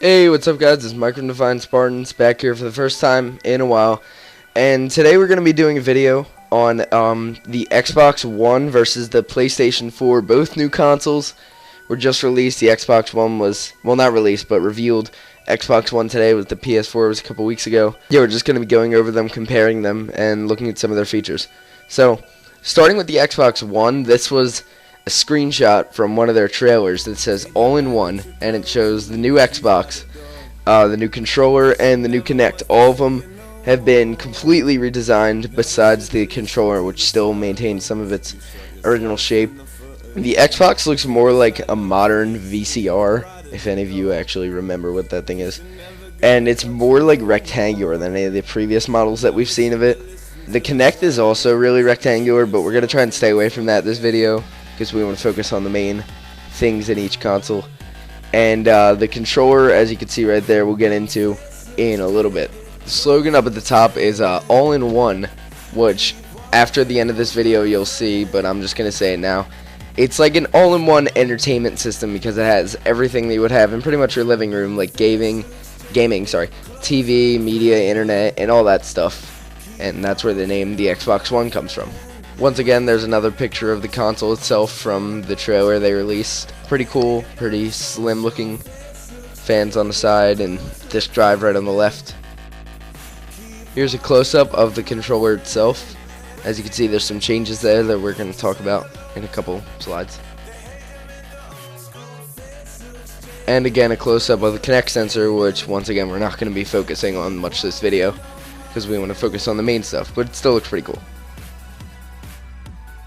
Hey, what's up guys, it's Mike from DefiantSpartans back here for the first time in a while, and today we're going to be doing a video on the Xbox One versus the PlayStation 4. Both new consoles were just released. The Xbox One was, well, not released, but revealed. Xbox One today, was the PS4 was a couple weeks ago. Yeah, we're just going to be going over them, comparing them, and looking at some of their features. So, starting with the Xbox One, this was a screenshot from one of their trailers that says all-in-one, and it shows the new Xbox, the new controller, and the new Kinect. All of them have been completely redesigned besides the controller, which still maintains some of its original shape. The Xbox looks more like a modern VCR, if any of you actually remember what that thing is, and it's more like rectangular than any of the previous models that we've seen of it. The Kinect is also really rectangular, but we're going to try and stay away from that this video, because we want to focus on the main things in each console. And the controller, as you can see right there, we'll get into in a little bit. The slogan up at the top is all-in-one, which after the end of this video you'll see, but I'm just going to say it now. It's like an all-in-one entertainment system because it has everything that you would have in pretty much your living room, like gaming, TV, media, internet, and all that stuff. And that's where the name the Xbox One comes from. Once again, there's another picture of the console itself from the trailer they released. Pretty cool, pretty slim looking. Fans on the side and disk drive right on the left. Here's a close-up of the controller itself. As you can see, there's some changes there that we're going to talk about in a couple slides. And again, a close-up of the Kinect sensor, which once again we're not going to be focusing on much this video because we want to focus on the main stuff, but it still looks pretty cool.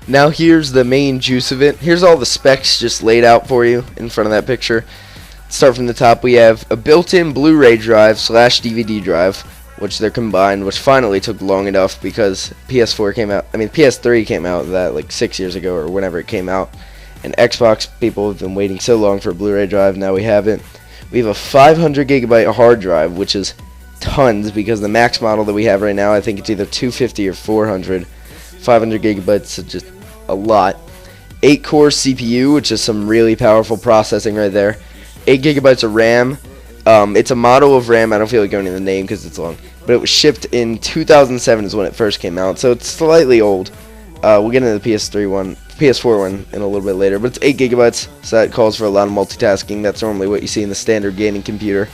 Now here's the main juice of it. Here's all the specs just laid out for you in front of that picture. Let's start from the top. We have a built-in Blu-ray drive / DVD drive, which they're combined, which finally took long enough because PS3 came out that like 6 years ago or whenever it came out, and Xbox people have been waiting so long for a Blu-ray drive. Now we have it. We have a 500 gigabyte hard drive, which is tons because the max model that we have right now, I think it's either 250 or 400. 500 gigabytes is just a lot. 8-core CPU, which is some really powerful processing right there. 8 gigabytes of RAM. It's a model of RAM. I don't feel like going into the name because it's long, but it was shipped in 2007 is when it first came out, so it's slightly old. We'll get into the PS4 one in a little bit later, but it's 8 gigabytes, so that calls for a lot of multitasking. That's normally what you see in the standard gaming computer.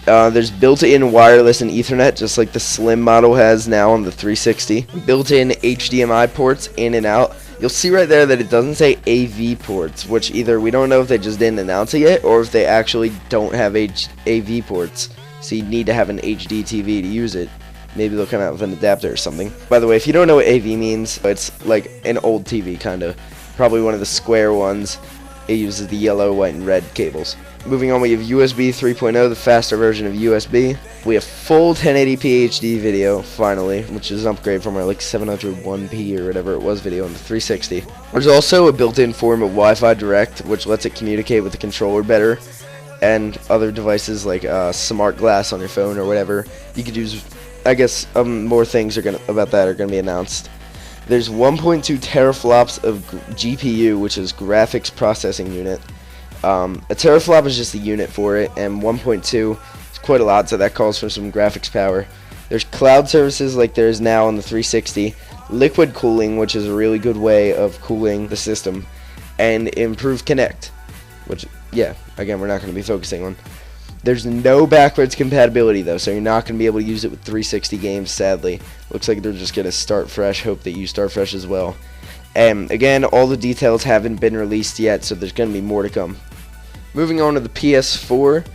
There's built-in wireless and Ethernet, just like the Slim model has now on the 360. Built-in HDMI ports in and out. You'll see right there that it doesn't say AV ports, which either we don't know if they just didn't announce it yet, or if they actually don't have AV ports, so you need to have an HD TV to use it. Maybe they'll come out with an adapter or something. By the way, if you don't know what AV means, it's like an old TV, kind of. Probably one of the square ones. It uses the yellow, white, and red cables. Moving on, we have USB 3.0, the faster version of USB. We have full 1080p HD video, finally, which is an upgrade from our like 701p or whatever it was video on the 360. There's also a built-in form of Wi-Fi Direct, which lets it communicate with the controller better, and other devices like smart glass on your phone or whatever. You could use, I guess, more things about that are going to be announced. There's 1.2 teraflops of GPU, which is graphics processing unit. A teraflop is just the unit for it, and 1.2 is quite a lot, so that calls for some graphics power. There's cloud services like there is now on the 360, liquid cooling, which is a really good way of cooling the system, and improved Kinect, which, yeah, again, we're not going to be focusing on. There's no backwards compatibility, though, so you're not going to be able to use it with 360 games, sadly. Looks like they're just going to start fresh, hope that you start fresh as well. And again, all the details haven't been released yet, so there's going to be more to come. Moving on to the PS4,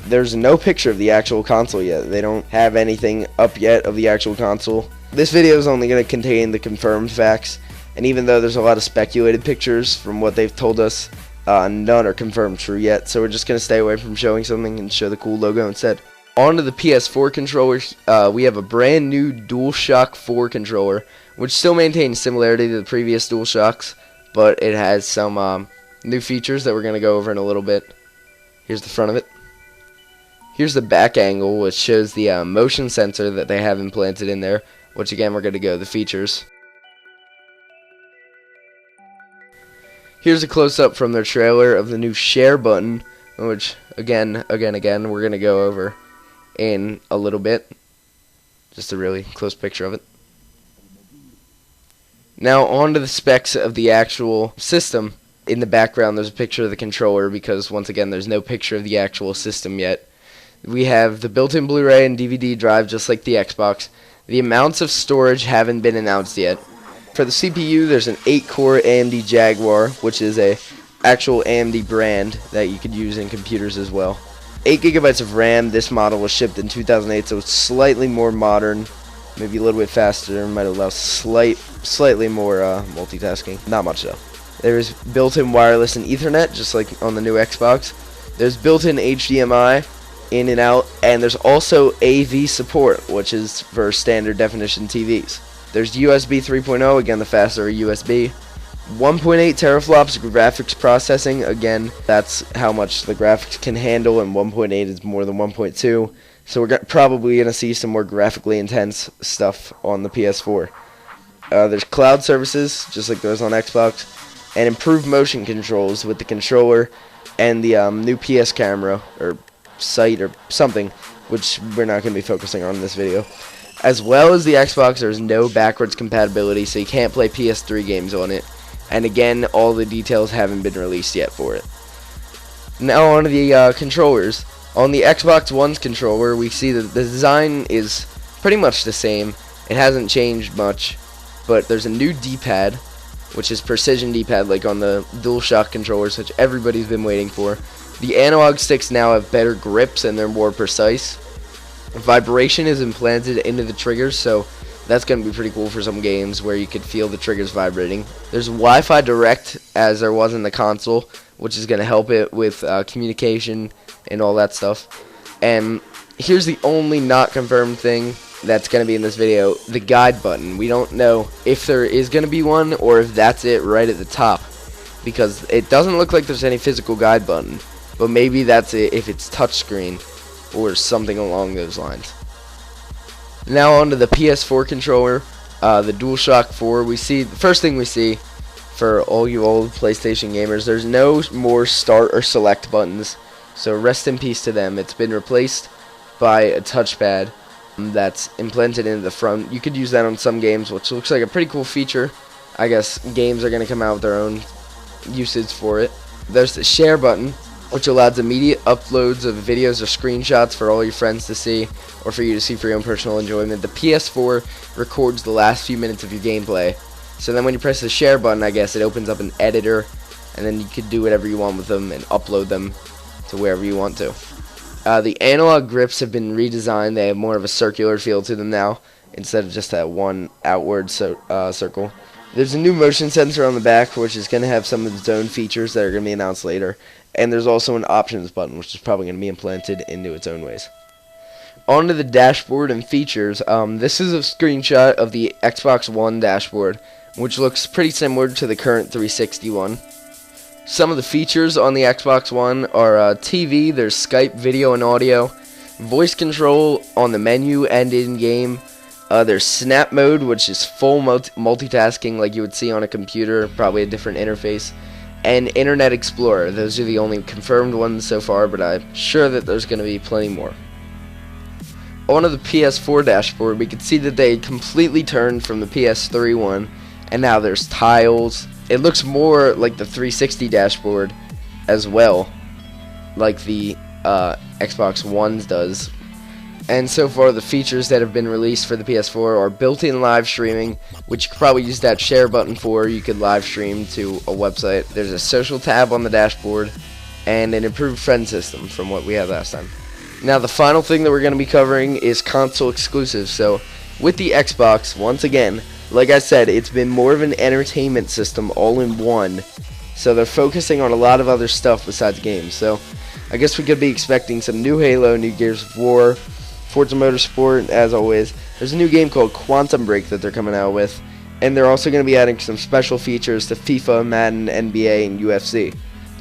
there's no picture of the actual console yet. They don't have anything up yet of the actual console. This video is only going to contain the confirmed facts, and even though there's a lot of speculated pictures from what they've told us, none are confirmed true yet, so we're just going to stay away from showing something and show the cool logo instead. On to the PS4 controller, we have a brand new DualShock 4 controller, which still maintains similarity to the previous DualShocks, but it has some new features that we're going to go over in a little bit. Here's the front of it. Here's the back angle, which shows the motion sensor that they have implanted in there, which again we're going to go the features. Here's a close-up from their trailer of the new share button, which again, we're going to go over in a little bit. Just a really close picture of it. Now on to the specs of the actual system. In the background there's a picture of the controller because once again there's no picture of the actual system yet. We have the built-in Blu-ray and DVD drive just like the Xbox. The amounts of storage haven't been announced yet. For the CPU there's an 8-core AMD Jaguar, which is a actual AMD brand that you could use in computers as well. 8 gigabytes of RAM. This model was shipped in 2008, so it's slightly more modern, maybe a little bit faster, might allow slightly more multitasking, not much though. There's built-in wireless and Ethernet, just like on the new Xbox. There's built-in HDMI, in and out, and there's also AV support, which is for standard definition TVs. There's USB 3.0, again the faster USB. 1.8 teraflops graphics processing, again that's how much the graphics can handle, and 1.8 is more than 1.2. So we're probably going to see some more graphically intense stuff on the PS4. There's cloud services, just like those on Xbox, and improved motion controls with the controller and the new PS camera, or sight, or something, which we're not going to be focusing on in this video. As well as the Xbox, there's no backwards compatibility, so you can't play PS3 games on it. And again, all the details haven't been released yet for it. Now on to the controllers. On the Xbox One's controller, we see that the design is pretty much the same. It hasn't changed much, but there's a new D-pad, which is precision D-pad like on the DualShock controllers, which everybody's been waiting for. The analog sticks now have better grips and they're more precise. Vibration is implanted into the triggers, so that's going to be pretty cool for some games where you could feel the triggers vibrating. There's Wi-Fi Direct, as there was in the console, which is going to help it with communication and all that stuff. And here's the only not confirmed thing that's going to be in this video, the guide button. We don't know if there is going to be one or if that's it right at the top, because it doesn't look like there's any physical guide button, but maybe that's it if it's touchscreen or something along those lines. Now onto the PS4 controller, the DualShock 4. We see, the first thing we see for all you old PlayStation gamers, there's no more start or select buttons, so rest in peace to them. It's been replaced by a touchpad that's implanted into the front. You could use that on some games, which looks like a pretty cool feature. I guess games are going to come out with their own usage for it. There's the share button, which allows immediate uploads of videos or screenshots for all your friends to see, or for you to see for your own personal enjoyment. The PS4 records the last few minutes of your gameplay, so then when you press the share button, I guess it opens up an editor, and then you could do whatever you want with them and upload them to wherever you want to. The analog grips have been redesigned. They have more of a circular feel to them now, instead of just that one outward circle. There's a new motion sensor on the back, which is going to have some of its own features that are going to be announced later. And there's also an options button, which is probably going to be implanted into its own ways. On to the dashboard and features. This is a screenshot of the Xbox One dashboard, which looks pretty similar to the current 360 one. Some of the features on the Xbox One are TV, there's Skype video and audio, voice control on the menu and in-game. There's Snap Mode, which is full multitasking like you would see on a computer, probably a different interface. And Internet Explorer. Those are the only confirmed ones so far, but I'm sure that there's going to be plenty more. On to the PS4 dashboard, we can see that they completely turned from the PS3 one, and now there's tiles. It looks more like the 360 dashboard as well, like the Xbox One's does. And so far, the features that have been released for the PS4 are built-in live streaming, which you could probably use that share button for. You could live stream to a website. There's a social tab on the dashboard, and an improved friend system from what we had last time. Now, the final thing that we're going to be covering is console exclusives. So, with the Xbox, once again, like I said, it's been more of an entertainment system all in one. So they're focusing on a lot of other stuff besides games. So, I guess we could be expecting some new Halo, new Gears of War, Forza Motorsport, as always. There's a new game called Quantum Break that they're coming out with, and they're also going to be adding some special features to FIFA, Madden, NBA, and UFC.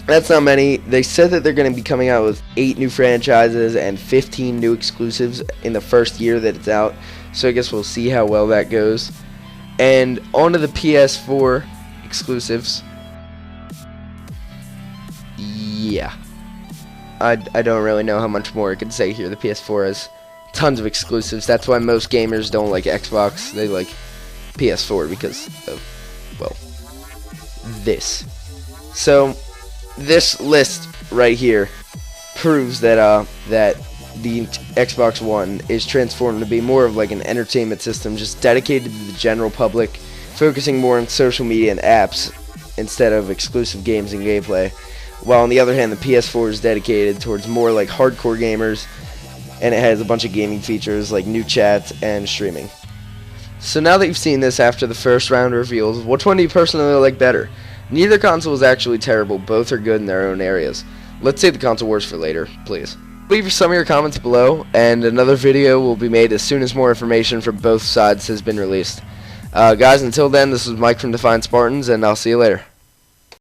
That's not many. They said that they're going to be coming out with 8 new franchises and 15 new exclusives in the first year that it's out, so I guess we'll see how well that goes. And on to the PS4 exclusives. Yeah. I don't really know how much more I could say here. The PS4 has tons of exclusives. That's why most gamers don't like Xbox. They like PS4 because of, well, this. So this list right here proves that that the Xbox One is transformed to be more of like an entertainment system, just dedicated to the general public, focusing more on social media and apps instead of exclusive games and gameplay. While on the other hand, the PS4 is dedicated towards more like hardcore gamers, and it has a bunch of gaming features like new chat and streaming. So now that you've seen this after the first round reveals, which one do you personally like better? Neither console is actually terrible, both are good in their own areas. Let's save the console wars for later, please. Leave some of your comments below, and another video will be made as soon as more information from both sides has been released. Guys, until then, this is Mike from DefiantSpartans, and I'll see you later.